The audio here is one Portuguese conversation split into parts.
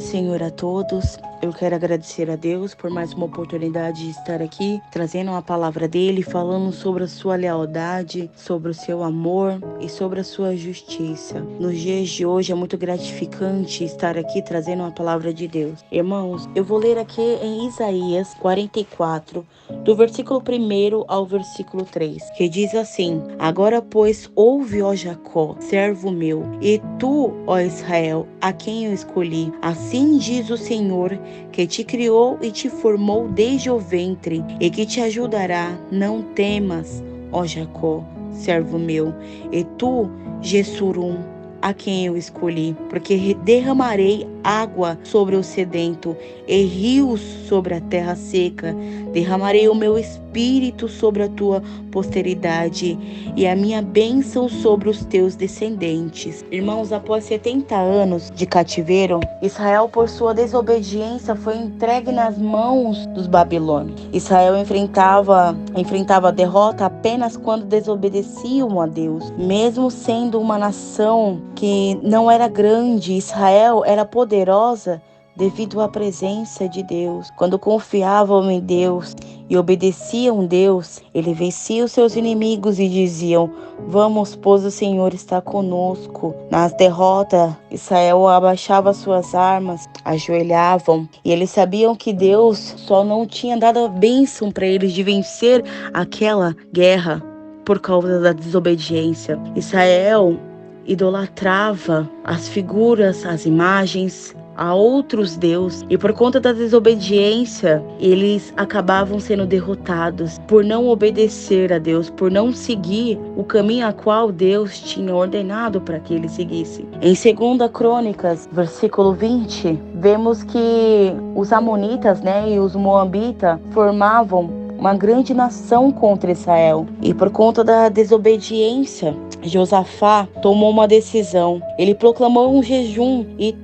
do Senhor a todos. Eu quero agradecer a Deus por mais uma oportunidade de estar aqui, trazendo a palavra dele, falando sobre a sua lealdade, sobre o seu amor e sobre a sua justiça. Nos dias de hoje é muito gratificante estar aqui trazendo a palavra de Deus. Irmãos, eu vou ler aqui em Isaías 44, do versículo 1 ao versículo 3, que diz assim: Agora, pois, ouve, ó Jacó, servo meu, e tu, ó Israel, a quem eu escolhi. Assim diz o Senhor, que te criou e te formou desde o ventre, e que te ajudará. Não temas, ó Jacó, servo meu, e tu, Jessurum, a quem eu escolhi, porque derramarei água sobre o sedento e rios sobre a terra seca. Derramarei o meu espírito sobre a tua posteridade e a minha bênção sobre os teus descendentes. Irmãos, após 70 anos de cativeiro, Israel, por sua desobediência, foi entregue nas mãos dos babilônios. Israel enfrentava a derrota apenas quando desobedeciam a Deus. Mesmo sendo uma nação que não era grande, Israel era poderosa devido à presença de Deus. Quando confiavam em Deus e obedeciam a Deus, ele vencia os seus inimigos e diziam: Vamos, pois o Senhor está conosco. Nas derrotas, Israel abaixava suas armas, ajoelhavam, e eles sabiam que Deus só não tinha dado a bênção para eles de vencer aquela guerra por causa da desobediência. Israel idolatrava as figuras, as imagens, a outros deuses, e por conta da desobediência eles acabavam sendo derrotados por não obedecer a Deus, por não seguir o caminho a qual Deus tinha ordenado para que eles seguissem. Em 2 Crônicas, versículo 20, vemos que os amonitas, e os moabitas formavam uma grande nação contra Israel, e por conta da desobediência, Josafá tomou uma decisão. Ele proclamou um jejum e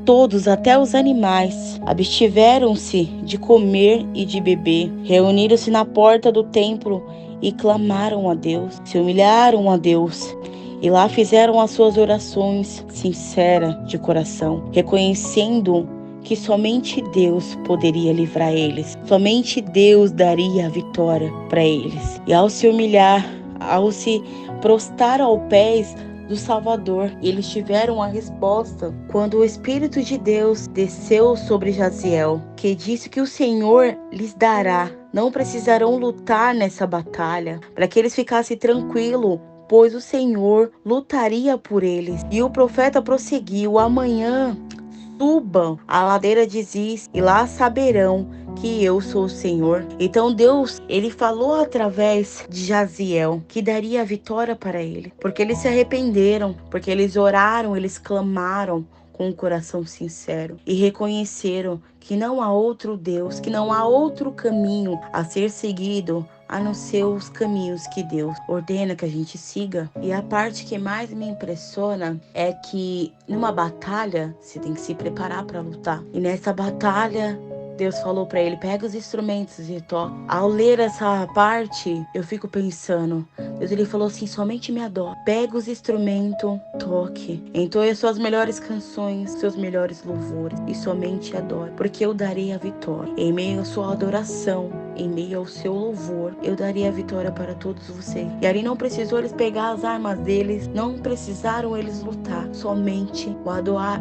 todos, até os animais, abstiveram-se de comer e de beber. Reuniram-se na porta do templo e clamaram a Deus, se humilharam a Deus. E lá fizeram as suas orações sinceras de coração, reconhecendo que somente Deus poderia livrar eles. Somente Deus daria a vitória para eles. E ao se humilhar, ao se prostrar aos pés do Salvador, eles tiveram a resposta quando o Espírito de Deus desceu sobre Jaziel, que disse que o Senhor lhes dará. Não precisarão lutar nessa batalha, para que eles ficassem tranquilos, pois o Senhor lutaria por eles. E o profeta prosseguiu: amanhã subam a ladeira de Ziz e lá saberão que eu sou o Senhor. Então Deus, ele falou através de Jaziel que daria a vitória para ele, porque eles se arrependeram, porque eles oraram, eles clamaram com um coração sincero e reconheceram que não há outro Deus, que não há outro caminho a ser seguido a não ser os caminhos que Deus ordena que a gente siga. E a parte que mais me impressiona é que numa batalha você tem que se preparar para lutar. E nessa batalha Deus falou para ele: pega os instrumentos e toca. Ao ler essa parte, eu fico pensando, Deus, ele falou assim: somente me adora. Pega os instrumentos, toque. Entoie as suas melhores canções, seus melhores louvores, e somente adore, porque eu darei a vitória. Em meio à sua adoração, em meio ao seu louvor, eu darei a vitória para todos vocês. E ali não precisou eles pegar as armas deles, não precisaram eles lutar, somente o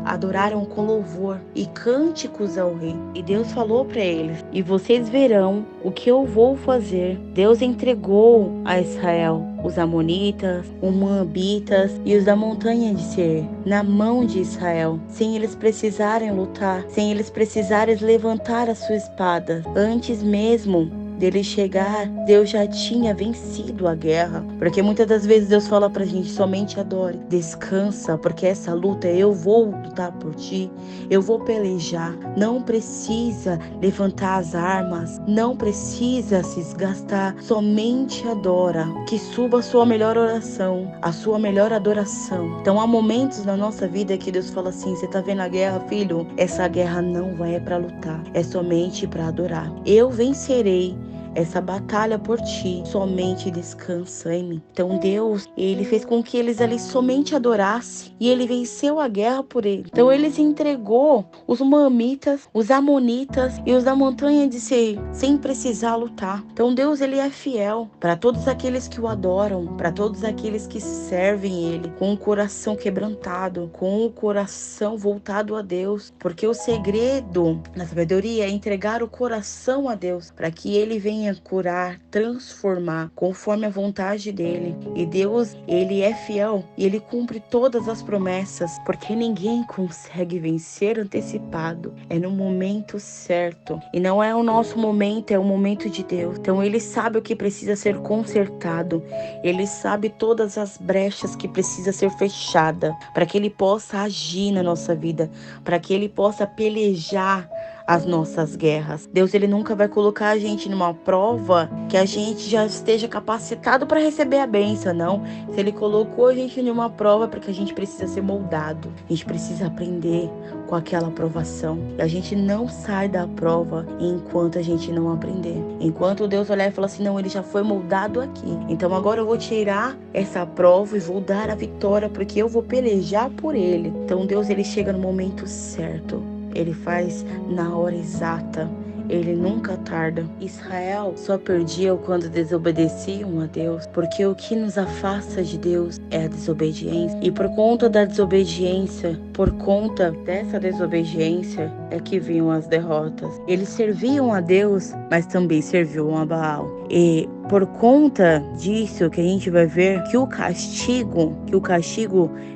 adoraram com louvor e cânticos ao rei. E Deus falou para eles: e vocês verão o que eu vou fazer. Deus entregou a Israel os amonitas, os moabitas e os da montanha de Seir na mão de Israel, sem eles precisarem lutar, sem eles precisarem levantar a sua espada. Antes mesmo dele chegar, Deus já tinha vencido a guerra. Porque muitas das vezes Deus fala pra gente: somente adore, descansa, porque essa luta eu vou lutar por ti, eu vou pelejar. Não precisa levantar as armas, não precisa se desgastar, somente adora. Que suba a sua melhor oração, a sua melhor adoração. Então há momentos na nossa vida que Deus fala assim: você tá vendo a guerra, filho? Essa guerra não vai pra lutar, é somente pra adorar. Eu vencerei. essa batalha por ti. Somente descansa em mim. Então Deus, ele fez com que eles ali somente adorassem e ele venceu a guerra por ele. Então ele se entregou os Moabitas, os Amonitas e os da montanha de Seir, sem precisar lutar. Então Deus, ele é fiel para todos aqueles que o adoram, para todos aqueles que servem ele com o coração quebrantado, com o coração voltado a Deus, porque o segredo na sabedoria é entregar o coração a Deus, para que ele venha curar, transformar conforme a vontade dele. E Deus, ele é fiel e ele cumpre todas as promessas, porque ninguém consegue vencer antecipado. É no momento certo. E não é o nosso momento, é o momento de Deus. Então ele sabe o que precisa ser consertado. Ele sabe todas as brechas que precisa ser fechada, para que ele possa agir na nossa vida, para que ele possa pelejar as nossas guerras. Deus, ele nunca vai colocar a gente numa prova que a gente já esteja capacitado para receber a bênção, não. Se ele colocou a gente numa prova, porque a gente precisa ser moldado, a gente precisa aprender com aquela aprovação. E a gente não sai da prova enquanto a gente não aprender. Enquanto Deus olhar e falar assim, não, ele já foi moldado aqui. Então agora eu vou tirar essa prova e vou dar a vitória, porque eu vou pelejar por ele. Então Deus, ele chega no momento certo. Ele faz na hora exata. Ele nunca tarda. Israel só perdia quando desobedeciam a Deus, porque o que nos afasta de Deus é a desobediência. E por conta da desobediência, por conta dessa desobediência, é que vinham as derrotas. Eles serviam a Deus, mas também serviam a Baal. E por conta disso que a gente vai ver que o castigo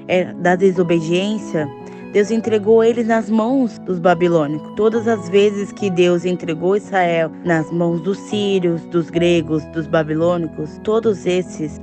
é da desobediência, Deus entregou eles nas mãos dos babilônicos. Todas as vezes que Deus entregou Israel nas mãos dos sírios, dos gregos, dos babilônicos, todos esses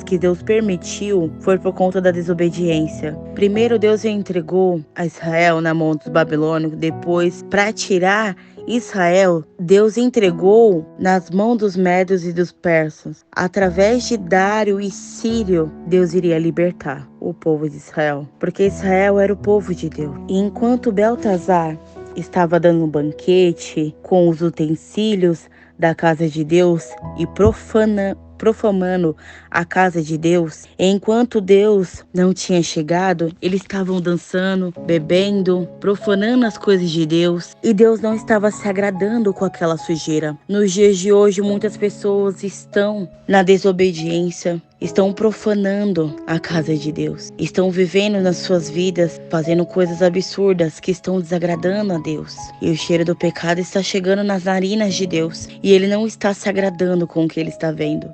que Deus permitiu, foi por conta da desobediência. Primeiro Deus entregou a Israel na mão dos babilônicos, depois, para tirar Israel, Deus entregou nas mãos dos médios e dos persas. Através de Dário e Sírio, Deus iria libertar o povo de Israel, porque Israel era o povo de Deus. E enquanto Beltazar estava dando um banquete com os utensílios da casa de Deus e profanando a casa de Deus, enquanto Deus não tinha chegado, eles estavam dançando, bebendo, profanando as coisas de Deus, e Deus não estava se agradando com aquela sujeira. Nos dias de hoje, muitas pessoas estão na desobediência, estão profanando a casa de Deus, estão vivendo nas suas vidas, fazendo coisas absurdas que estão desagradando a Deus. E o cheiro do pecado está chegando nas narinas de Deus, e ele não está se agradando com o que ele está vendo.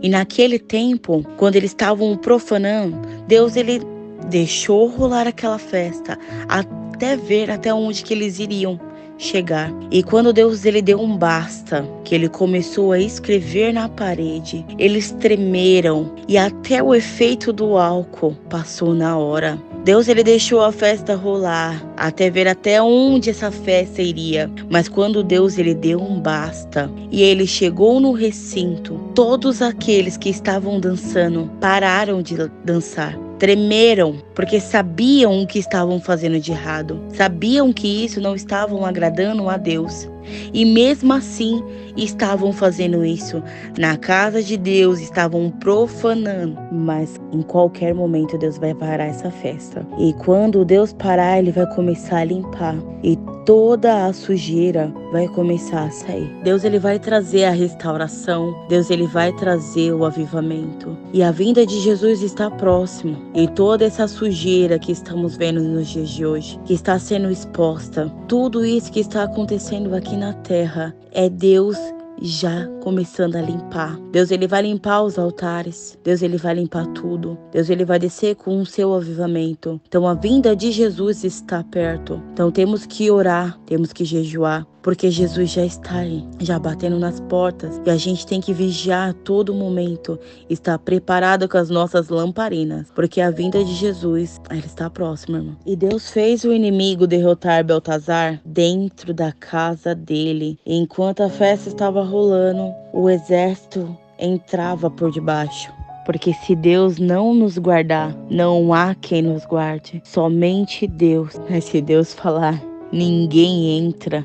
E naquele tempo, quando eles estavam profanando, Deus, ele deixou rolar aquela festa até ver até onde que eles iriam chegar. E quando Deus, ele deu um basta, que ele começou a escrever na parede, eles tremeram e até o efeito do álcool passou na hora. Deus, ele deixou a festa rolar até ver até onde essa festa iria. Mas quando Deus, ele deu um basta e ele chegou no recinto, todos aqueles que estavam dançando pararam de dançar. Tremeram, porque sabiam o que estavam fazendo de errado. Sabiam que isso não estavam agradando a Deus. E mesmo assim, estavam fazendo isso na casa de Deus, estavam profanando. Mas em qualquer momento Deus vai parar essa festa. E quando Deus parar, ele vai começar a limpar. E toda a sujeira vai começar a sair. Deus, ele vai trazer a restauração. Deus, ele vai trazer o avivamento. E a vinda de Jesus está próxima. E toda essa sujeira que estamos vendo nos dias de hoje, que está sendo exposta, tudo isso que está acontecendo aqui na terra, é Deus já começando a limpar. Deus, ele vai limpar os altares. Deus, ele vai limpar tudo. Deus, ele vai descer com o seu avivamento. Então a vinda de Jesus está perto. Então temos que orar, temos que jejuar, porque Jesus já está aí, já batendo nas portas. E a gente tem que vigiar a todo momento, estar preparado com as nossas lamparinas, porque a vinda de Jesus, ela está próxima, irmão. E Deus fez o inimigo derrotar Beltazar dentro da casa dele. E enquanto a festa estava rolando, o exército entrava por debaixo. Porque se Deus não nos guardar, não há quem nos guarde. Somente Deus. Mas se Deus falar, ninguém entra.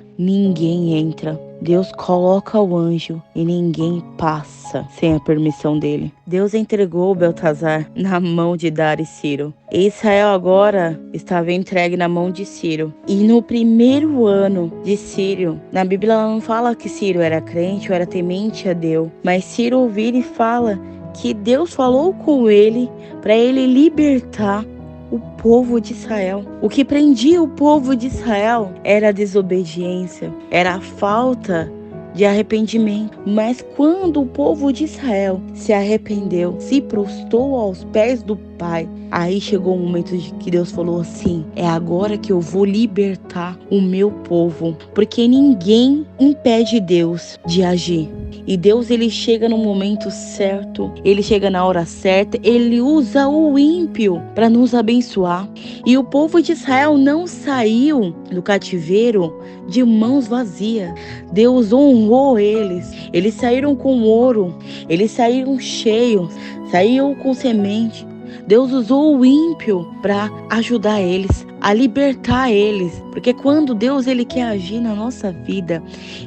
Deus coloca o anjo e ninguém passa sem a permissão dele. Deus entregou Beltesazar na mão de Dário e Ciro. E Israel agora estava entregue na mão de Ciro. E no primeiro ano de Ciro, na Bíblia ela não fala que Ciro era crente ou era temente a Deus, mas Ciro ouvira e fala que Deus falou com ele para ele libertar o povo de Israel. O que prendia o povo de Israel era a desobediência, era a falta de arrependimento. Mas quando o povo de Israel se arrependeu, se prostrou aos pés do Pai, aí chegou o momento de que Deus falou assim: é agora que eu vou libertar o meu povo, porque ninguém impede Deus de agir. E Deus, ele chega no momento certo, ele chega na hora certa, ele usa o ímpio para nos abençoar. E o povo de Israel não saiu do cativeiro de mãos vazias. Deus honrou eles. Eles saíram com ouro, eles saíram cheios, saíram com semente. Deus usou o ímpio para ajudar eles, a libertar eles. Porque quando Deus, ele quer agir na nossa vida,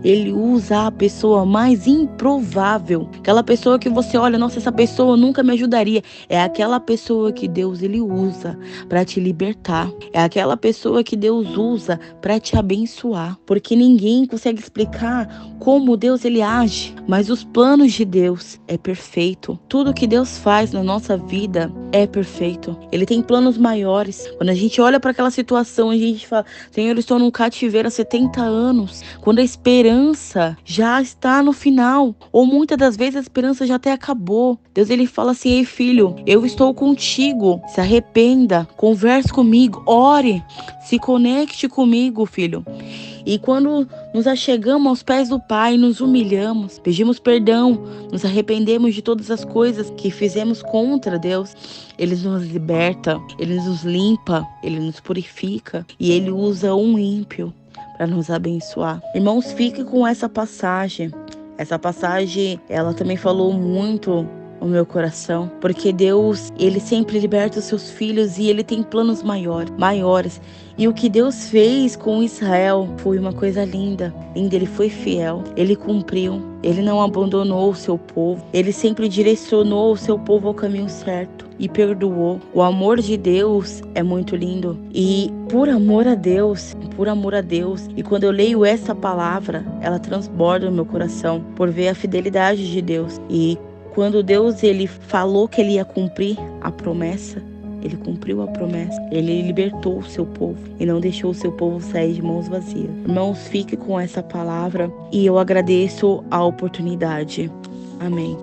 ele usa a pessoa mais improvável. Aquela pessoa que você olha, nossa, essa pessoa nunca me ajudaria. É aquela pessoa que Deus, ele usa para te libertar. É aquela pessoa que Deus usa para te abençoar. Porque ninguém consegue explicar como Deus, ele age. Mas os planos de Deus é perfeito. Tudo que Deus faz na nossa vida é perfeito. Ele tem planos maiores. Quando a gente olha para aquela situação, a gente fala: Senhor, eu estou num cativeiro há 70 anos. Quando a esperança já está no final, ou muitas das vezes a esperança já até acabou. Deus, ele fala assim: ei, filho, eu estou contigo. Se arrependa, converse comigo, ore, se conecte comigo, filho. E quando nos achegamos aos pés do Pai, nos humilhamos, pedimos perdão, nos arrependemos de todas as coisas que fizemos contra Deus, Ele nos liberta, Ele nos limpa, Ele nos purifica e Ele usa um ímpio para nos abençoar. Irmãos, fique com essa passagem. Essa passagem, ela também falou muito o meu coração, porque Deus, ele sempre liberta os seus filhos e ele tem planos maiores. E o que Deus fez com Israel foi uma coisa linda. Ele foi fiel, ele cumpriu, ele não abandonou o seu povo, ele sempre direcionou o seu povo ao caminho certo e perdoou. O amor de Deus é muito lindo e por amor a Deus, e quando eu leio essa palavra, ela transborda no meu coração por ver a fidelidade de Deus. E quando Deus, ele falou que ele ia cumprir a promessa, ele cumpriu a promessa. Ele libertou o seu povo e não deixou o seu povo sair de mãos vazias. Irmãos, fique com essa palavra e eu agradeço a oportunidade. Amém.